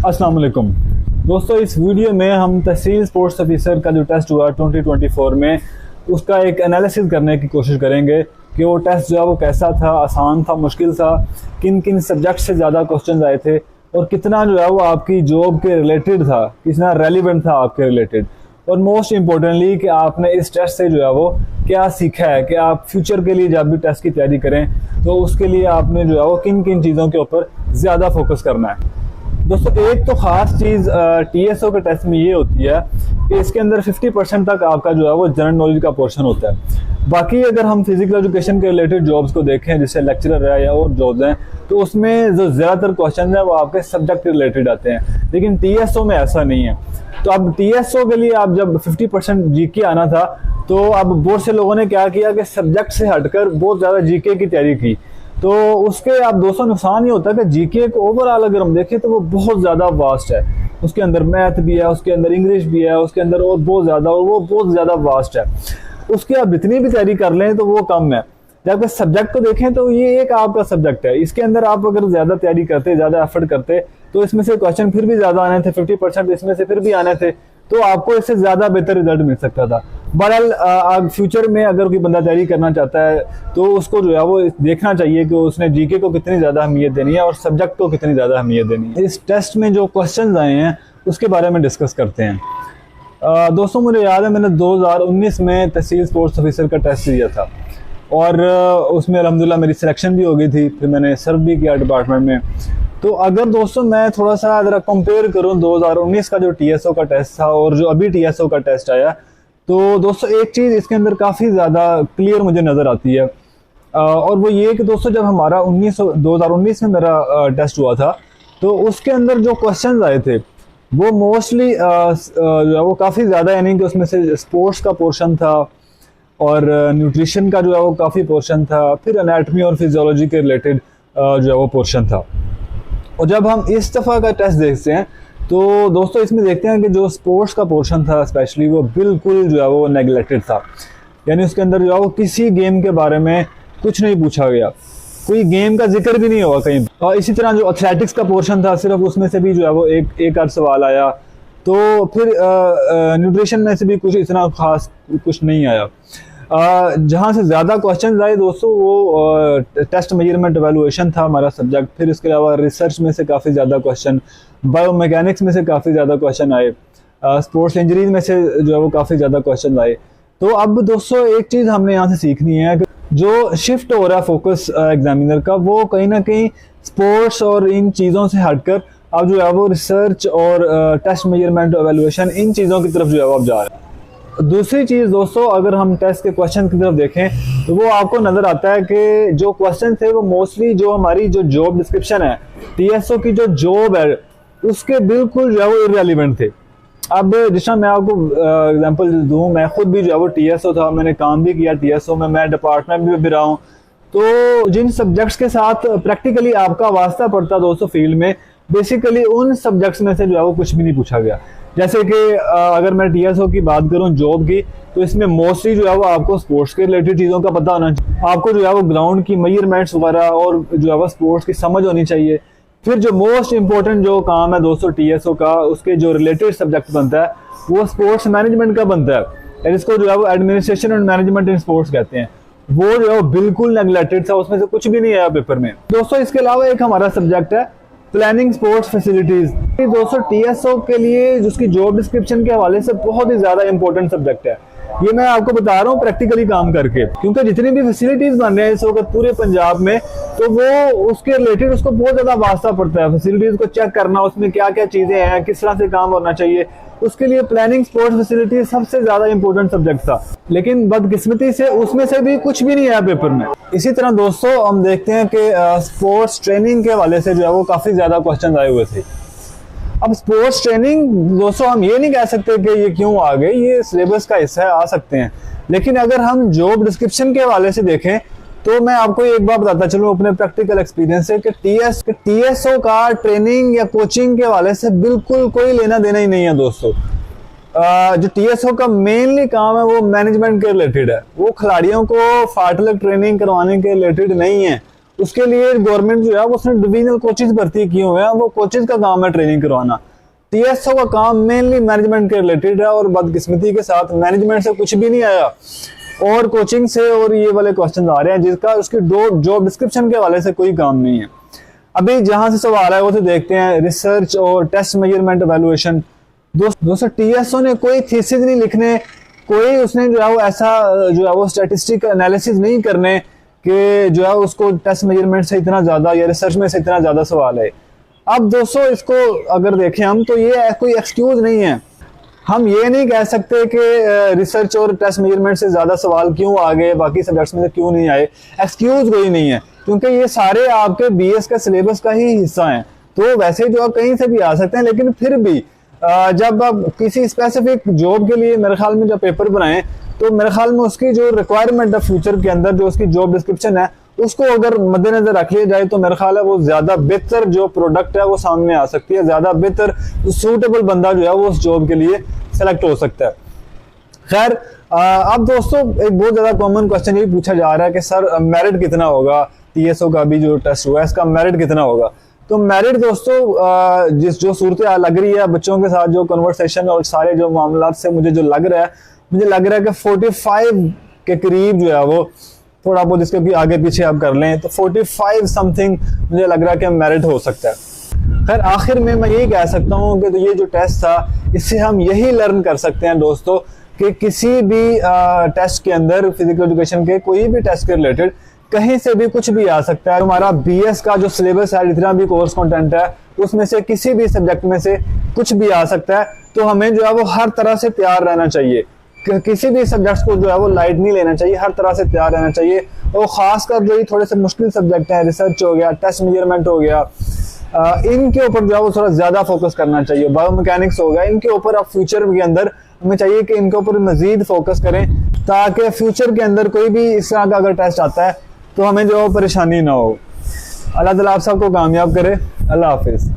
अस्सलाम वालेकुम दोस्तों, इस वीडियो में हम तहसील स्पोर्ट्स ऑफिसर का जो टेस्ट हुआ 2024 में उसका एक एनालिसिस करने की कोशिश करेंगे कि वो टेस्ट जो है वो कैसा था, आसान था, मुश्किल था, किन किन सब्जेक्ट से ज़्यादा क्वेश्चन आए थे और कितना जो है वो आपकी जॉब के रिलेटेड था, कितना रेलिवेंट था आपके रिलेटेड। और मोस्ट इम्पोर्टेंटली कि आपने इस टेस्ट से जो है वो क्या सीखा है कि आप फ्यूचर के लिए जब भी टेस्ट की तैयारी करें तो उसके लिए आपने जो है वो किन किन चीज़ों के ऊपर ज़्यादा फोकस करना है। दोस्तों, एक तो ख़ास चीज़ TSO के टेस्ट में ये होती है कि इसके अंदर 50% तक आपका जो है वो जनरल नॉलेज का पोर्शन होता है। बाकी अगर हम फिजिकल एजुकेशन के रिलेटेड जॉब्स को देखें, जैसे लेक्चरर है या और जॉब्स हैं, तो उसमें जो ज़्यादातर क्वेश्चन है वो आपके सब्जेक्ट रिलेटेड आते हैं, लेकिन TSO में ऐसा नहीं है। तो अब TSO के लिए आप जब 50% GK आना था, तो अब बहुत से लोगों ने क्या किया कि सब्जेक्ट से हटकर बहुत ज़्यादा GK की तैयारी की। तो उसके आप दोस्तों नुकसान ये होता है कि जीके को ओवरऑल अगर हम देखें तो वो बहुत ज़्यादा वास्ट है। उसके अंदर मैथ भी है, उसके अंदर इंग्लिश भी है, उसके अंदर और बहुत ज़्यादा, और वो बहुत ज़्यादा वास्ट है। उसकी आप जितनी भी तैयारी कर लें तो वो कम है। जबकि सब्जेक्ट को देखें तो ये एक आपका सब्जेक्ट है, इसके अंदर आप अगर ज़्यादा तैयारी करते, ज़्यादा एफर्ट करते, तो इसमें से क्वेश्चन फिर भी ज़्यादा आने थे, 50% इसमें से फिर भी आने थे, तो आपको इससे ज़्यादा बेहतर रिजल्ट मिल सकता था। बहरहाल फ्यूचर में अगर कोई बंदा तैयारी करना चाहता है तो उसको जो है वो देखना चाहिए कि उसने जीके को कितनी ज़्यादा अहमियत देनी है और सब्जेक्ट को कितनी ज़्यादा अहमियत देनी है। इस टेस्ट में जो क्वेश्चन आए हैं उसके बारे में डिस्कस करते हैं। दोस्तों, मुझे याद है मैंने 2019 में तहसील स्पोर्ट्स ऑफिसर का टेस्ट दिया था और उसमें अल्हम्दुलिल्लाह मेरी सिलेक्शन भी हो गई थी, फिर मैंने सर्व भी किया डिपार्टमेंट में। तो अगर दोस्तों मैं थोड़ा सा अगर कंपेयर करूं 2019 का जो TSO का टेस्ट था और जो अभी TSO का टेस्ट आया, तो दोस्तों एक चीज़ इसके अंदर काफ़ी ज़्यादा क्लियर मुझे नज़र आती है, और वो ये कि दोस्तों जब हमारा 2019 में मेरा टेस्ट हुआ था तो उसके अंदर जो क्वेश्चन आए थे वो मोस्टली जो है वो काफ़ी ज़्यादा, यानी कि उसमें से स्पोर्ट्स का पोर्शन था और न्यूट्रिशन का जो है वो काफ़ी पोर्शन था, फिर एनाटॉमी और फिजियोलॉजी के रिलेटेड जो है वो पोर्शन था। और जब हम इस दफ़ा का टेस्ट देखते हैं तो दोस्तों इसमें देखते हैं कि जो स्पोर्ट्स का पोर्शन था स्पेशली वो बिल्कुल जो है वो नेगलेक्टेड था, यानी उसके अंदर जो है वो किसी गेम के बारे में कुछ नहीं पूछा गया, कोई गेम का जिक्र भी नहीं हुआ कहीं। और इसी तरह जो एथलेटिक्स का पोर्शन था सिर्फ उसमें से भी जो है वो एक आध सवाल आया, तो फिर न्यूट्रिशन में से भी कुछ इतना खास कुछ नहीं आया। जहाँ से ज़्यादा क्वेश्चन आए दोस्तों वो टेस्ट मेजरमेंट एवेलुएशन था हमारा सब्जेक्ट, फिर इसके अलावा रिसर्च में से काफ़ी ज़्यादा क्वेश्चन, बायोमैकेनिक्स में से काफ़ी ज़्यादा क्वेश्चन आए, स्पोर्ट्स इंजरीज में से जो है वो काफ़ी ज़्यादा क्वेश्चन आए। तो अब दोस्तों एक चीज़ हमने यहाँ से सीखनी है कि जो शिफ्ट हो रहा है फोकस एग्जामिनर का, वो कहीं ना कहीं स्पोर्ट्स और इन चीज़ों से हटकर अब जो है वो रिसर्च और टेस्ट मेजरमेंट एवेलुएशन इन चीज़ों की तरफ जो है वो अब जा रहा है। दूसरी चीज़ दोस्तों, अगर हम टेस्ट के क्वेश्चन की तरफ देखें तो वो आपको नज़र आता है कि जो क्वेश्चन थे वो मोस्टली जो हमारी जो जॉब डिस्क्रिप्शन है, TSO की जो जॉब है उसके बिल्कुल जो है वो इररेलेवेंट थे। अब जिस मैं आपको एग्जांपल दूं, मैं खुद भी जो है वो TSO था, मैंने काम भी किया TSO में, मैं डिपार्टमेंट में भी रहा हूँ। तो जिन सब्जेक्ट्स के साथ प्रैक्टिकली आपका वास्ता पड़ता दोस्तों फील्ड में, बेसिकली उन सब्जेक्ट्स में से जो है वो कुछ भी नहीं पूछा गया। जैसे कि अगर मैं TSO की बात करूं जॉब की, तो इसमें मोस्टली जो है वो आपको स्पोर्ट्स के रिलेटेड चीज़ों का पता होना चाहिए, आपको जो है वो ग्राउंड की मेजरमेंट्स वगैरह और जो है वो स्पोर्ट्स की समझ होनी चाहिए। फिर जो मोस्ट इंपॉर्टेंट जो काम है दोस्तों TSO का, उसके जो रिलेटेड सब्जेक्ट बनता है वो स्पोर्ट्स मैनेजमेंट का बनता है, इसको जो है वो administration and management in sports कहते हैं। वो जो है वो बिल्कुल नेगलेक्टेड था, उसमें से कुछ भी नहीं आया पेपर में। दोस्तों इसके अलावा एक हमारा सब्जेक्ट है प्लानिंग स्पोर्ट्स फैसिलिटीज। दोस्तों TSO के लिए जिसकी जॉब डिस्क्रिप्शन के हवाले से बहुत ही ज्यादा इंपॉर्टेंट सब्जेक्ट है। ये मैं आपको बता रहा हूँ प्रैक्टिकली काम करके, क्योंकि जितनी भी फैसिलिटीज बन रहे हैं इस वक्त पूरे पंजाब में, तो वो उसके रिलेटेड उसको बहुत ज्यादा वास्ता पड़ता है। फैसिलिटीज को चेक करना, उसमें क्या क्या चीजें हैं, किस तरह से काम होना चाहिए, उसके लिए प्लानिंग स्पोर्ट्स फैसिलिटी सबसे ज्यादा इंपॉर्टेंट सब्जेक्ट था। लेकिन बदकिस्मती से उसमें से भी कुछ भी नहीं आया पेपर में। इसी तरह दोस्तों हम देखते हैं कि स्पोर्ट्स ट्रेनिंग के हवाले से जो है वो काफी ज्यादा क्वेश्चन आए हुए थे। अब स्पोर्ट्स ट्रेनिंग दोस्तों हम ये नहीं कह सकते कि ये क्यों आ गए, ये सिलेबस का हिस्सा है, आ सकते हैं। लेकिन अगर हम जॉब डिस्क्रिप्शन के हवाले से देखें तो मैं आपको एक बात बताता चलूं अपने प्रैक्टिकल एक्सपीरियंस से कि TSO का ट्रेनिंग या कोचिंग के हवाले से बिल्कुल कोई लेना देना ही नहीं है दोस्तों। जो TSO का मेनली काम है वो मैनेजमेंट के रिलेटेड है, वो खिलाड़ियों को फाटलक ट्रेनिंग करवाने के रिलेटेड नहीं है। उसके लिए गवर्नमेंट जो है वो उसने डिविजनल कोचेज भर्ती किए हुए हैं, वो कोचेज का काम है ट्रेनिंग करवाना। टीएसओ का काम मेनली मैनेजमेंट के रिलेटेड है और बदकिस्मती के साथ मैनेजमेंट से कुछ भी नहीं आया और कोचिंग से और ये वाले क्वेश्चन आ रहे हैं जिसका उसकी जॉब डिस्क्रिप्शन के हवाले से कोई काम नहीं है। अभी जहां से सवाल है वो तो देखते हैं, रिसर्च और टेस्ट मेजरमेंट एवेलुएशन। दोस्तों टीएसओ ने कोई थीसिस नहीं लिखने, कोई उसने जो है वो ऐसा जो है वो स्टैटिस्टिक एनालिसिस नहीं करने कि जो है उसको टेस्ट मेजरमेंट से इतना ज्यादा या रिसर्च में से इतना ज्यादा सवाल है। अब दोस्तों इसको अगर देखें हम तो ये कोई एक्सक्यूज नहीं है। हम ये नहीं कह सकते कि रिसर्च और टेस्ट मेजरमेंट से ज्यादा सवाल क्यों आ गए, बाकी सब्जेक्ट्स में से क्यों नहीं आए, एक्सक्यूज कोई नहीं है, क्योंकि ये सारे आपके बीएस का सिलेबस का ही हिस्सा हैं। तो वैसे जो कहीं से भी आ सकते हैं, लेकिन फिर भी जब आप किसी स्पेसिफिक जॉब के लिए मेरे ख्याल में जब पेपर बनाएं तो मेरे ख्याल में उसकी जो रिक्वायरमेंट है फ्यूचर के अंदर, जो उसकी जॉब डिस्क्रिप्शन है, उसको अगर मद्देनजर रख लिया जाए तो मेरा ख्याल है वो ज्यादा बेहतर जो प्रोडक्ट है वो सामने आ सकती है, ज्यादा बेहतर सूटेबल बंदा जो है वो उस जॉब के लिए सेलेक्ट हो सकता है। खैर अब दोस्तों एक बहुत ज्यादा कॉमन क्वेश्चन ये पूछा जा रहा है कि सर मेरिट कितना होगा, टीएसओ का भी जो टेस्ट हुआ है इसका मेरिट कितना होगा। तो मेरिट दोस्तों जिस जो सूरत लग रही है बच्चों के साथ, जो कन्वर्सेशन और सारे जो मामला से मुझे जो लग रहा है, मुझे लग रहा है कि 45 के करीब जो है वो, थोड़ा बहुत इसके भी आगे पीछे आप कर लें तो 45 समथिंग मुझे लग रहा है कि मेरिट हो सकता है। खैर आखिर में मैं यही कह सकता हूँ कि तो ये जो टेस्ट था इससे हम यही लर्न कर सकते हैं दोस्तों कि किसी भी टेस्ट के अंदर, फिजिकल एजुकेशन के कोई भी टेस्ट के रिलेटेड कहीं से भी कुछ भी आ सकता है। हमारा बीएस का जो सिलेबस है, जितना भी कोर्स कंटेंट है, उसमें से किसी भी सब्जेक्ट में से कुछ भी आ सकता है। तो हमें जो है वो हर तरह से तैयार रहना चाहिए, किसी भी सब्जेक्ट्स को जो है वो लाइट नहीं लेना चाहिए, हर तरह से तैयार रहना चाहिए। और खासकर जो थोड़े से मुश्किल सब्जेक्ट हैं, रिसर्च हो गया, टेस्ट मेजरमेंट हो गया, इनके ऊपर जो है वो थोड़ा ज्यादा फोकस करना चाहिए। बायोमैकेनिक्स हो गया, इनके ऊपर आप फ्यूचर के अंदर हमें चाहिए कि इनके ऊपर मजीद फोकस करें, ताकि फ्यूचर के अंदर कोई भी इस तरह का अगर टेस्ट आता है तो हमें जो परेशानी ना हो। अल्लाह ताला आप सबको कामयाब करे। अल्लाह हाफिज।